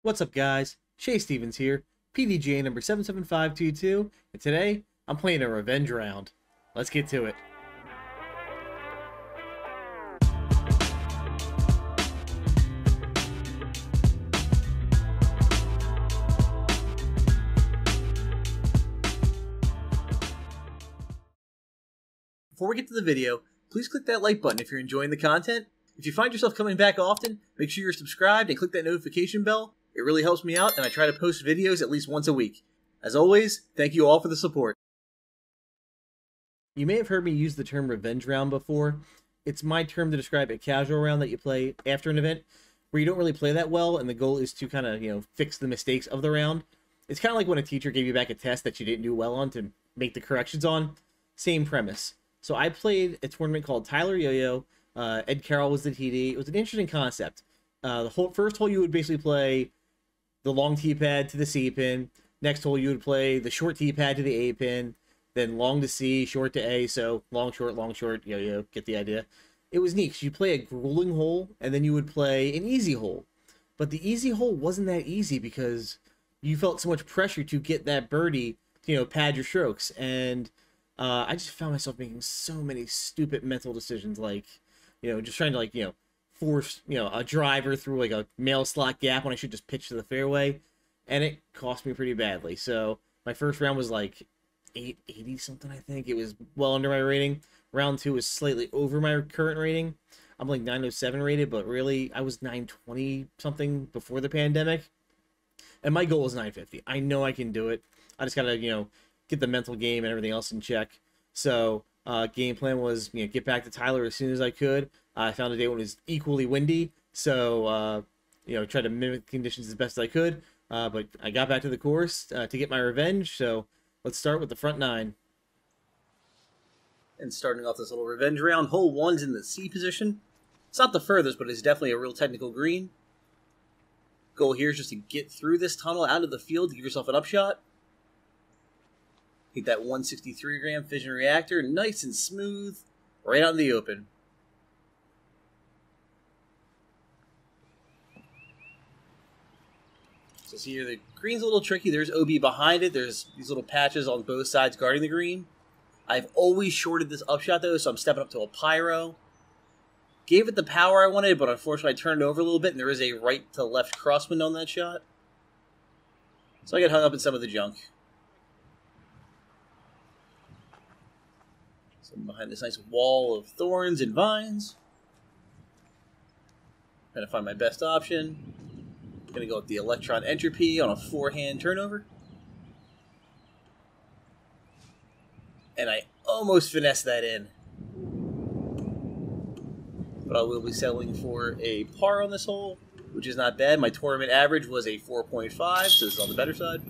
What's up, guys? Shay Stevens here, PDGA number 77522, and today I'm playing a revenge round. Let's get to it. Before we get to the video, please click that like button if you're enjoying the content. If you find yourself coming back often, make sure you're subscribed and click that notification bell. It really helps me out, and I try to post videos at least once a week. As always, thank you all for the support. You may have heard me use the term revenge round before. It's my term to describe a casual round that you play after an event where you don't really play that well, and the goal is to kind of, fix the mistakes of the round. It's kind of like when a teacher gave you back a test that you didn't do well on to make the corrections on. Same premise. So I played a tournament called Tyler YoYo. Ed Carroll was the TD. It was an interesting concept. The first hole you would basically play the long tee pad to the C pin. Next hole you would play the short tee pad to the A pin. Then long to C, short to A. So long, short, yo-yo. Get the idea. It was neat because you play a grueling hole and then you would play an easy hole. But the easy hole wasn't that easy because you felt so much pressure to get that birdie to, pad your strokes. And I just found myself making so many stupid mental decisions, like, just trying to, force, a driver through, like, a mail slot gap when I should just pitch to the fairway, and it cost me pretty badly. So my first round was, like, 880 something, I think. It was well under my rating. Round 2 was slightly over my current rating. I'm, like, 907 rated, but really, I was 920 something before the pandemic, and my goal is 950. I know I can do it. I just gotta, get the mental game and everything else in check. So game plan was, get back to Tyler as soon as I could. I found a day when it was equally windy, so tried to mimic conditions as best I could. But I got back to the course to get my revenge. So let's start with the front nine. And starting off this little revenge round, hole 1's in the C position. It's not the furthest, but it's definitely a real technical green. Goal here is just to get through this tunnel out of the field to give yourself an upshot. Hit that 163 gram fission reactor, nice and smooth, right out in the open. So see here, the green's a little tricky. There's OB behind it. There's these little patches on both sides guarding the green. I've always shorted this upshot though, so I'm stepping up to a pyro. Gave it the power I wanted, but unfortunately I turned it over a little bit, and there is a right to left crosswind on that shot. So I get hung up in some of the junk. So I'm behind this nice wall of thorns and vines. Trying to find my best option. Gonna go with the electron entropy on a forehand turnover. And I almost finessed that in. But I will be settling for a par on this hole, which is not bad. My tournament average was a 4.5, so this is on the better side.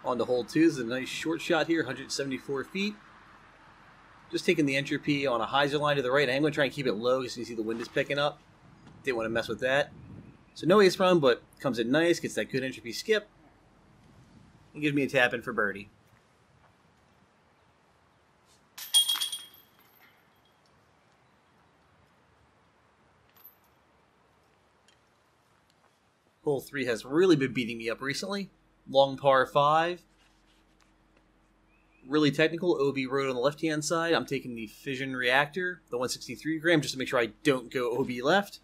On to hole 2 is a nice short shot here, 174 feet. Just taking the entropy on a hyzer line to the right. I'm going to try and keep it low because you see the wind is picking up. Didn't want to mess with that. So no ace run, but comes in nice, gets that good entropy skip. And gives me a tap in for birdie. Hole 3 has really been beating me up recently. Long par 5. Really technical. OB road on the left-hand side. I'm taking the fission reactor, the 163 gram, just to make sure I don't go OB left.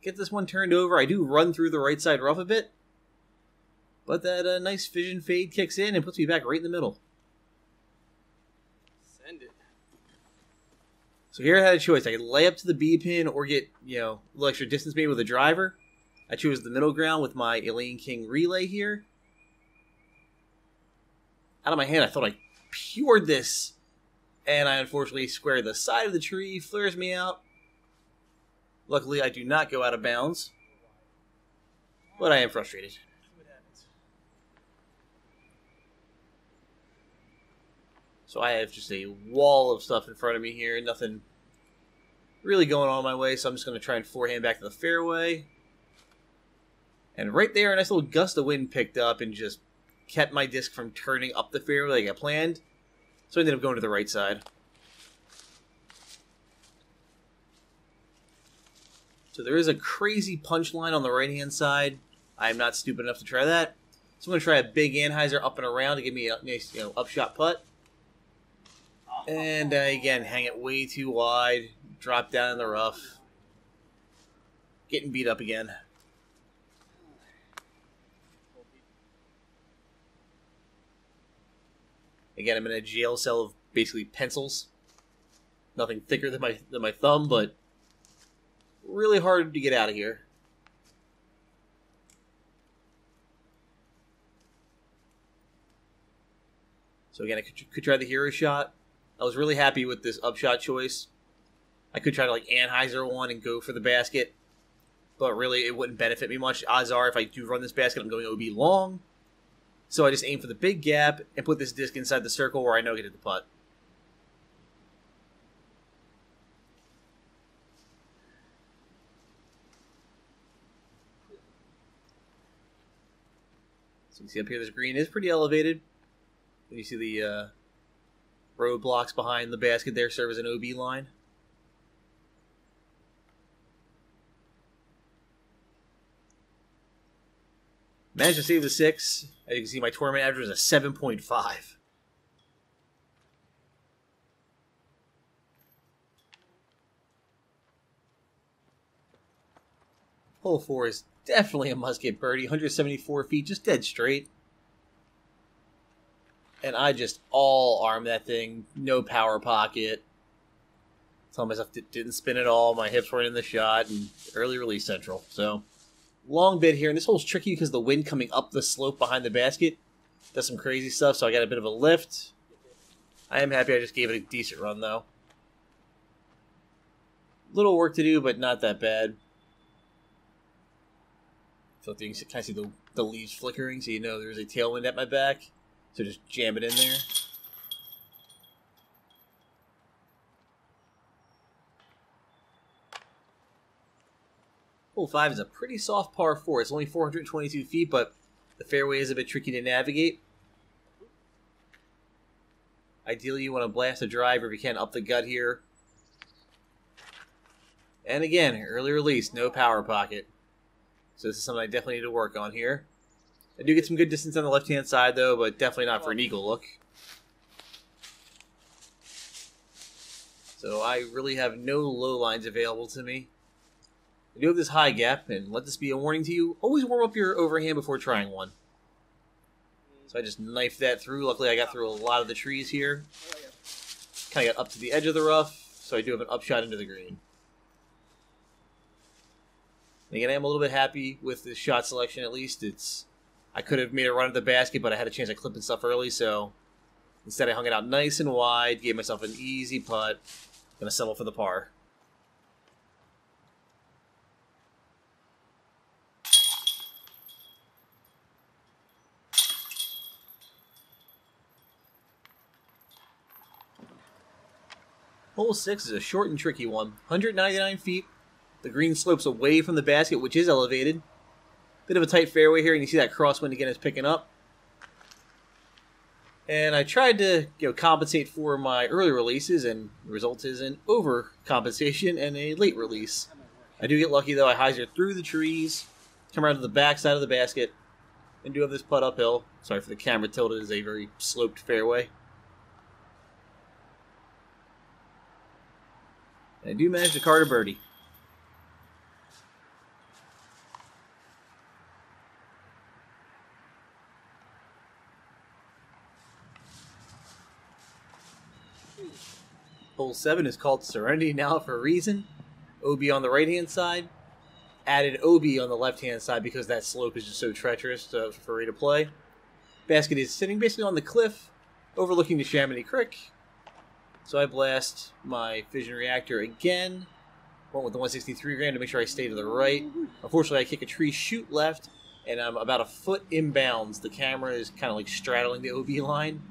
Get this one turned over. I do run through the right side rough a bit. But that nice fission fade kicks in and puts me back right in the middle. Send it. So here I had a choice. I could lay up to the B pin or get, a little extra distance maybe with a driver. I chose the middle ground with my Elaine King relay here. Out of my hand, I thought I pured this, and I unfortunately squared the side of the tree, flares me out. Luckily, I do not go out of bounds, but I am frustrated. So I have just a wall of stuff in front of me here, nothing really going on my way, so I'm just going to try and forehand back to the fairway. And right there, a nice little gust of wind picked up and just kept my disc from turning up the fairway like I planned. So I ended up going to the right side. So there is a crazy punch line on the right-hand side. I am not stupid enough to try that. So I'm going to try a big Anheuser up and around to give me a nice, upshot putt. And again, hang it way too wide. Drop down in the rough. Getting beat up again. Again, I'm in a jail cell of basically pencils. Nothing thicker than my thumb, but really hard to get out of here. So again, I could try the hero shot. I was really happy with this upshot choice. I could try to like Anheuser one and go for the basket, but really it wouldn't benefit me much. Odds are if I do run this basket, I'm going OB long. So I just aim for the big gap and put this disc inside the circle where I know I get the putt. So you can see up here this green is pretty elevated. And you see the roadblocks behind the basket there serve as an OB line. Managed to save the 6. As you can see, my tournament average was a 7.5. Hole 4 is definitely a must-get birdie. 174 feet, just dead straight. And I just all-arm that thing. No power pocket. Tell myself it didn't spin at all. My hips weren't in the shot. And early release central. So, long bit here. And this hole's tricky because the wind coming up the slope behind the basket does some crazy stuff. So I got a bit of a lift. I am happy I just gave it a decent run, though. Little work to do, but not that bad. So you can kind of see the leaves flickering, so you know there's a tailwind at my back. So just jam it in there. Hole 5 is a pretty soft par 4. It's only 422 feet, but the fairway is a bit tricky to navigate. Ideally, you want to blast a driver if you can up the gut here. And again, early release, no power pocket. So this is something I definitely need to work on here. I do get some good distance on the left-hand side, though, but definitely not for an eagle look. So I really have no low lines available to me. I do have this high gap, and let this be a warning to you. Always warm up your overhand before trying one. So I just knifed that through. Luckily, I got through a lot of the trees here. Kind of got up to the edge of the rough, so I do have an upshot into the green. And again, I am a little bit happy with this shot selection, at least. I could have made a run at the basket, but I had a chance at clipping stuff early, so instead I hung it out nice and wide, gave myself an easy putt. Gonna settle for the par. Hole 6 is a short and tricky one. 199 feet. The green slopes away from the basket, which is elevated. Bit of a tight fairway here, and you see that crosswind again is picking up. And I tried to compensate for my early releases, and the result is an overcompensation and a late release. I do get lucky, though. I hyzer through the trees, come around to the back side of the basket, and do have this putt uphill. Sorry for the camera tilt. It is a very sloped fairway. And I do manage to card a birdie. Hole 7 is called Serenity now for a reason. OB on the right-hand side. Added OB on the left-hand side because that slope is just so treacherous for me to play. Basket is sitting basically on the cliff, overlooking the Chamonix Creek. So I blast my fission reactor again. Went with the 163 gram to make sure I stay to the right. Unfortunately, I kick a tree shoot left, and I'm about a foot inbounds. The camera is kind of like straddling the OB line.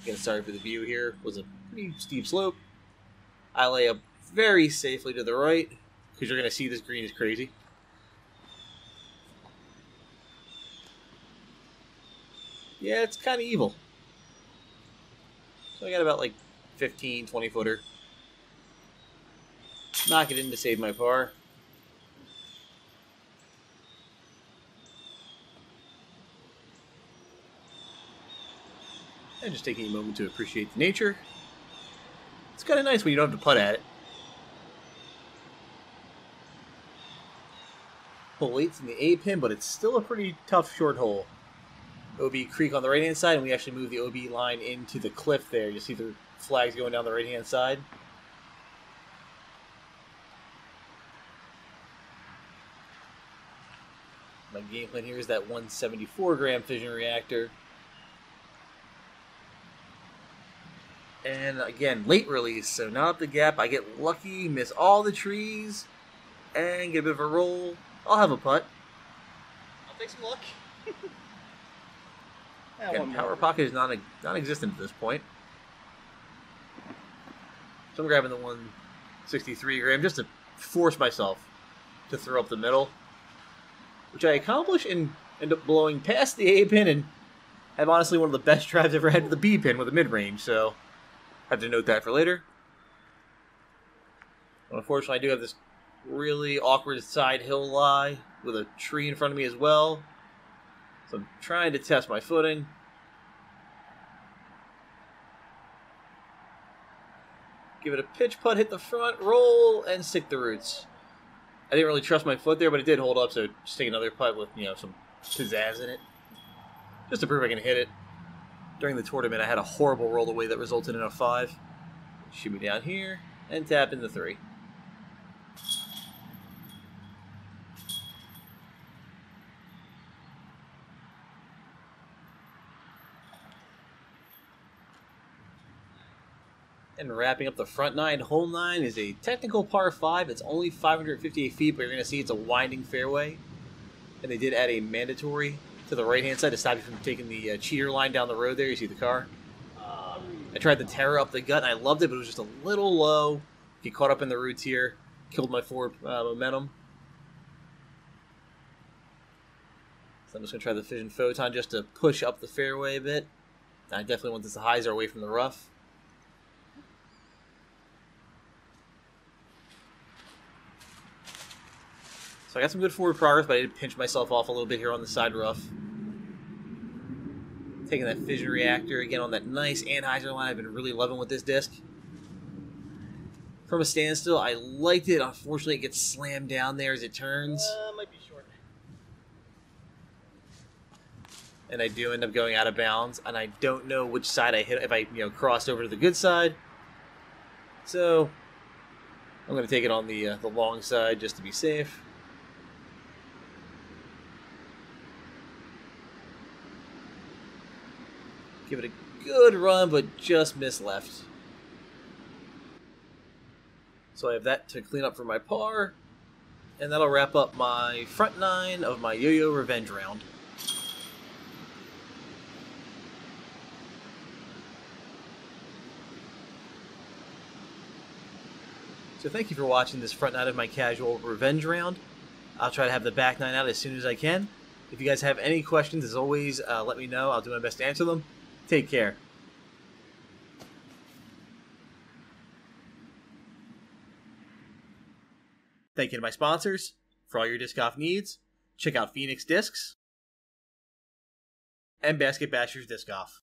Again, sorry for the view here. It was a pretty steep slope. I lay up very safely to the right, because you're going to see this green is crazy. Yeah, it's kind of evil. So I got about like 15, 20 footer. Knock it in to save my par. And just taking a moment to appreciate the nature. It's kind of nice when you don't have to putt at it. Hole 8's in the A pin, but it's still a pretty tough short hole. OB Creek on the right-hand side, and we actually move the OB line into the cliff there. You see the flags going down the right-hand side. My game plan here is that 174-gram fission reactor. And again, late release, so not up the gap. I get lucky, miss all the trees, and get a bit of a roll. I'll have a putt. I'll take some luck. Again, power pocket is non-existent at this point. So I'm grabbing the 163 gram just to force myself to throw up the middle, which I accomplish and end up blowing past the A pin and have honestly one of the best drives I've ever had to the B pin with a mid-range, so I have to note that for later. Unfortunately, I do have this really awkward side hill lie with a tree in front of me as well. So I'm trying to test my footing. Give it a pitch putt, hit the front, roll, and stick the roots. I didn't really trust my foot there, but it did hold up, so just take another putt with, some pizzazz in it. Just to prove I can hit it. During the tournament, I had a horrible roll away that resulted in a 5. Shoot me down here, and tap in the 3. And wrapping up the front 9, hole 9 is a technical par 5. It's only 558 feet, but you're going to see it's a winding fairway. And they did add a mandatory to the right-hand side to stop you from taking the cheater line down the road there. You see the car? I tried the terror up the gut, and I loved it, but it was just a little low. Get caught up in the roots here. Killed my forward momentum. So I'm just going to try the Fission Photon just to push up the fairway a bit. I definitely want this to hyzer away from the rough. So I got some good forward progress, but I did pinch myself off a little bit here on the side rough. Taking that fission reactor again on that nice anhyzer line. I've been really loving with this disc. From a standstill, I liked it. Unfortunately, it gets slammed down there as it turns. Might be short. And I do end up going out of bounds, and I don't know which side I hit if I crossed over to the good side. So I'm going to take it on the long side just to be safe. Give it a good run, but just miss left. So I have that to clean up for my par, and that'll wrap up my front 9 of my Yo-Yo Revenge round. So thank you for watching this front 9 of my casual Revenge round. I'll try to have the back 9 out as soon as I can. If you guys have any questions, as always, let me know. I'll do my best to answer them. Take care. Thank you to my sponsors. For all your disc golf needs, check out Phoenix Discs and Basket Bashers Disc Golf.